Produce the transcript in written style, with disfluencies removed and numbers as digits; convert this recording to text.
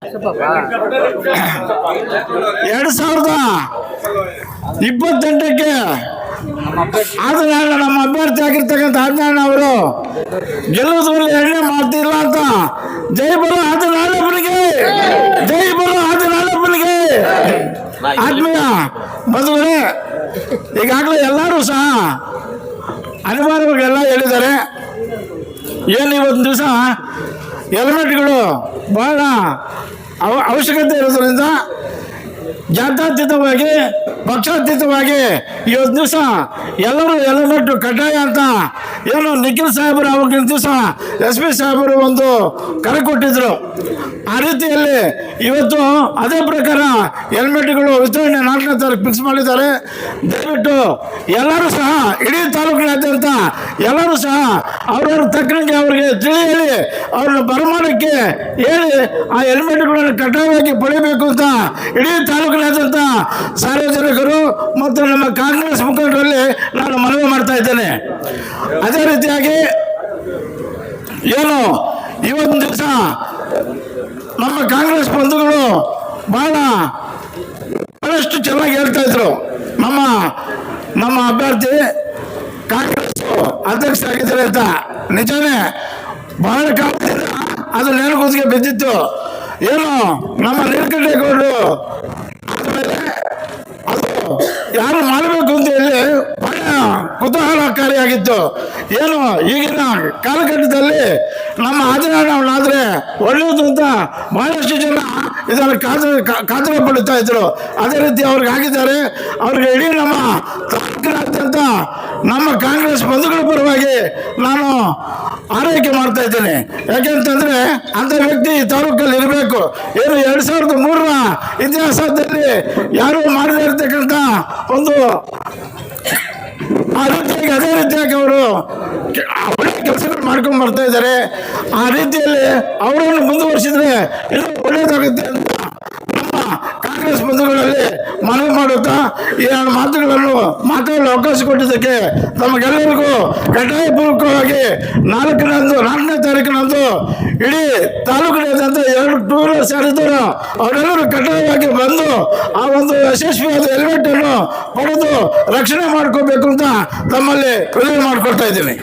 2028ಕ್ಕೆ ನಮ್ಮ ಅಭ್ಯರ್ಥಿ ಆಗಿರ್ತಕ್ಕಂಥ ಆಜ್ಞಾನ ಅವರು ಗೆಲ್ಲುವುದರಲ್ಲಿ ಎಣ್ಣೆ ಮಾಡ್ತಿಲ್ಲ ಅಂತ ಜೈ ಬರೋ ಆತನಾಳಪ್ಪನಿಗೆ, ಜೈ ಬರೋ ಆತನಾಳಪ್ಪನಿಗೆ. ಆತ್ಮೀಯ ಬಂಧುಗಳೇ, ಈಗಾಗಲೇ ಎಲ್ಲರೂ ಸಹ ಅನಿವಾರ್ಯವಾಗಿ ಎಲ್ಲ ಹೇಳಿದ್ದಾರೆ. ಏನು ಇವತ್ತು ದಿವಸ ಹೆಲ್ಮೆಟ್ಗಳು ಬಹಳ ಅವಶ್ಯಕತೆ ಇರೋದ್ರಿಂದ ಜಾತ್ಯತೀತವಾಗಿ ಪಕ್ಷಾತೀತವಾಗಿ ಇವತ್ತು ದಿವಸ ಎಲ್ಲರೂ ಹೆಲ್ಮೆಟ್ ಕಡ್ಡಾಯ ಅಂತ ಏನು ನಿಖಿಲ್ ಸಾಹೇಬರು ಅವಾಗಿನ ದಿವಸ SP ಸಾಹೇಬರು ಒಂದು ಕರೆ ಕೊಟ್ಟಿದ್ರು. ಆ ರೀತಿಯಲ್ಲಿ ಇವತ್ತು ಅದೇ ಪ್ರಕಾರ ಹೆಲ್ಮೆಟ್ಗಳು ವಿತರಣೆ 4ನೇ ತಾರೀಕು ಫಿಕ್ಸ್ ಮಾಡಿದ್ದಾರೆ. ದಯವಿಟ್ಟು ಎಲ್ಲರೂ ಸಹ ಇಡೀ ತಾಲೂಕಿನಾದ್ಯಂತ ಎಲ್ಲರೂ ಸಹ ಅವ್ರವ್ರ ತಕ್ಕಂಗೆ ಅವ್ರಿಗೆ ತಿಳಿ ಹೇಳಿ ಅವ್ರನ್ನ ಬರಮಾಡಕ್ಕೆ ಹೇಳಿ ಆ ಹೆಲ್ಮೆಟ್ಗಳನ್ನು ಕಡ್ಡಾಯವಾಗಿ ಪಡಿಬೇಕು ಅಂತ ಇಡೀ ತಾಲೂಕಿನಾದ್ಯಂತ ಸಾರ್ವಜನಿಕರು ಮತ್ತು ನಮ್ಮ ಕಾಂಗ್ರೆಸ್ ಮುಖಂಡರಲ್ಲಿ ನಾನು ಮನವಿ ಮಾಡ್ತಾ ಇದ್ದೇನೆ. ಅದೇ ರೀತಿಯಾಗಿ ಏನು ಇವತ್ತು ದಿವಸ ನಮ್ಮ ಕಾಂಗ್ರೆಸ್ ಬಂಧುಗಳು ಬಹಳಷ್ಟು ಚೆನ್ನಾಗಿ ಹೇಳ್ತಾ ಇದ್ರು. ನಮ್ಮ ಅಭ್ಯರ್ಥಿ ಕಾಂಗ್ರೆಸ್ ಅಧ್ಯಕ್ಷರಾಗಿದ್ದಾರೆ ಅಂತ. ನಿಜನೇ, ಬಹಳ ಕಾಲದಿಂದ ಅದು ನೆನಗುದಿಗೆ ಬಿದ್ದಿತ್ತು. ಏನು ನಮ್ಮ ನೀಲಕಂಠೇಗೌಡರು ಆದಮೇಲೆ ಅದು ಯಾರು ಮಾಡಬೇಕು ಅಂತ ಹೇಳಿ ಬಹಳ ಕುತೂಹಲಕಾರಿಯಾಗಿತ್ತು. ಏನು ಈಗಿನ ಕಾಲಘಟ್ಟದಲ್ಲಿ ನಮ್ಮ ಆಚರಣೆಗಳಾದರೆ ಒಳ್ಳೆಯದು ಅಂತ ಬಹಳಷ್ಟು ಜನ ಇದನ್ನು ಖಾತರಿ ಪಡುತ್ತಾ ಇದ್ರು. ಅದೇ ರೀತಿ ಅವ್ರಿಗೆ ಆಗಿದ್ದಾರೆ. ಅವ್ರಿಗೆ ಇಡೀ ನಮ್ಮ ತಾಲೂಕಿನಾದ್ಯಂತ ನಮ್ಮ ಕಾಂಗ್ರೆಸ್ ಬಂಧುಗಳ ಪರವಾಗಿ ನಾನು ಆರೈಕೆ ಮಾಡ್ತಾ ಇದ್ದೇನೆ. ಯಾಕೆಂತಂದರೆ ಅಂಥ ವ್ಯಕ್ತಿ ತಾಲೂಕಲ್ಲಿ ಇರಬೇಕು. ಏನು 2003ರ ಇತಿಹಾಸದಲ್ಲಿ ಯಾರೂ ಮಾಡದೇ ಇರತಕ್ಕಂಥ ಒಂದು ಅದೇ ರೀತಿಯಾಗಿ ಅವರು ಒಳ್ಳೆ ಕೆಲಸಗಳು ಮಾಡ್ಕೊಂಡು ಬರ್ತಾ ಇದ್ದಾರೆ. ಆ ರೀತಿಯಲ್ಲಿ ಅವರನ್ನು ಮುಂದುವರಿಸಿದ್ರೆ ಇದು ಒಳ್ಳೆಯದಾಗುತ್ತೆ ಅಂತ ನಮ್ಮ ಕಾಂಗ್ರೆಸ್ ಬಂಧುಗಳಲ್ಲಿ ಮನವಿ ಮಾಡುತ್ತಾ ಈ ಮಾತುಗಳನ್ನು ಮಾತಾಡಲು ಅವಕಾಶ ಕೊಟ್ಟಿದ್ದಕ್ಕೆ ನಮಗೆಲ್ಲರಿಗೂ ಕಡ್ಡಾಯಪೂರ್ವಕವಾಗಿ 4ನೇ ತಾರೀಕಿನಂದು ಇಡೀ ತಾಲೂಕಿನಾದ್ಯಂತ 2 ಟೂ ವೀಲರ್ಸ್ ಯಾರಿದ್ದಾರೋ ಅವರೆಲ್ಲರೂ ಕಡ್ಡಾಯವಾಗಿ ಬಂದು ಆ ಒಂದು ಯಶಸ್ವಿಯಾದ ಹೆಲ್ಮೆಟನ್ನು ಪಡೆದು ರಕ್ಷಣೆ ಮಾಡ್ಕೋಬೇಕು ಅಂತ ತಮ್ಮಲ್ಲಿ ಮನವಿ ಮಾಡಿಕೊಳ್ತಾ ಇದ್ದೀನಿ.